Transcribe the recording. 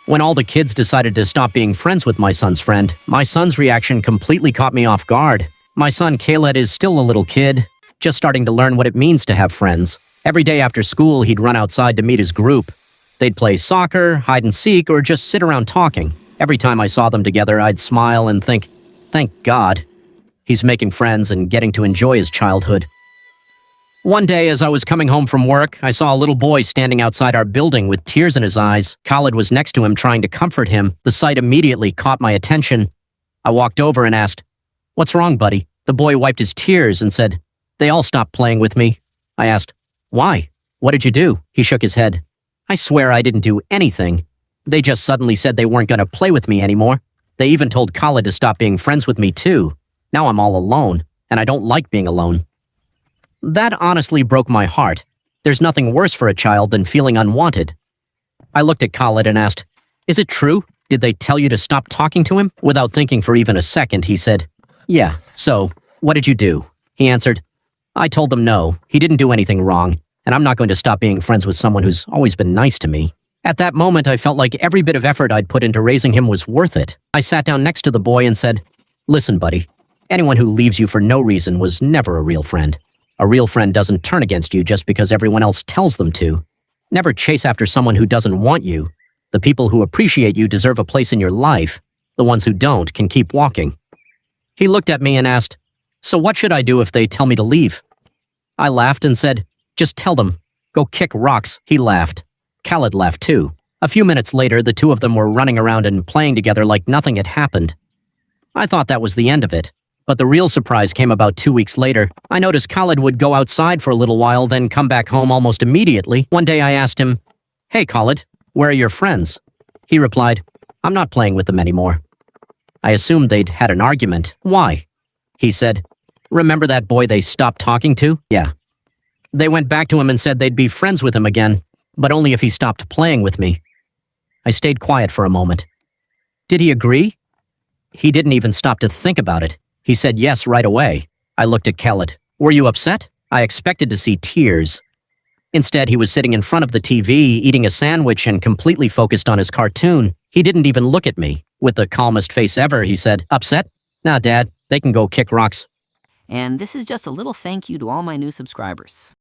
When all the kids decided to stop being friends with my son's friend, my son's reaction completely caught me off guard. My son Caleb is still a little kid, just starting to learn what it means to have friends. Every day after school, he'd run outside to meet his group. They'd play soccer, hide and seek, or just sit around talking. Every time I saw them together, I'd smile and think, thank God. He's making friends and getting to enjoy his childhood. One day, as I was coming home from work, I saw a little boy standing outside our building with tears in his eyes. Khalid was next to him trying to comfort him. The sight immediately caught my attention. I walked over and asked, "What's wrong, buddy?" The boy wiped his tears and said, "They all stopped playing with me." I asked, "Why? What did you do?" He shook his head. "I swear I didn't do anything. They just suddenly said they weren't going to play with me anymore. They even told Khalid to stop being friends with me too. Now I'm all alone, and I don't like being alone." That honestly broke my heart. There's nothing worse for a child than feeling unwanted. I looked at Khalid and asked, "Is it true? Did they tell you to stop talking to him?" Without thinking for even a second, he said, "Yeah, so, what did you do?" He answered, "I told them no, he didn't do anything wrong, and I'm not going to stop being friends with someone who's always been nice to me." At that moment, I felt like every bit of effort I'd put into raising him was worth it. I sat down next to the boy and said, "Listen, buddy, anyone who leaves you for no reason was never a real friend. A real friend doesn't turn against you just because everyone else tells them to. Never chase after someone who doesn't want you. The people who appreciate you deserve a place in your life. The ones who don't can keep walking." He looked at me and asked, "So what should I do if they tell me to leave?" I laughed and said, "Just tell them. Go kick rocks." He laughed. Khalid laughed too. A few minutes later, the two of them were running around and playing together like nothing had happened. I thought that was the end of it. But the real surprise came about 2 weeks later. I noticed Khalid would go outside for a little while, then come back home almost immediately. One day I asked him, "Hey Khalid, where are your friends?" He replied, "I'm not playing with them anymore." I assumed they'd had an argument. "Why?" He said, "Remember that boy they stopped talking to?" "Yeah." They went back to him and said they'd be friends with him again, but only if he stopped playing with me. I stayed quiet for a moment. Did he agree? He didn't even stop to think about it. He said yes right away. I looked at Khalid. "Were you upset?" I expected to see tears. Instead, he was sitting in front of the TV, eating a sandwich and completely focused on his cartoon. He didn't even look at me. With the calmest face ever, he said, "Upset? Nah, Dad, they can go kick rocks." And this is just a little thank you to all my new subscribers.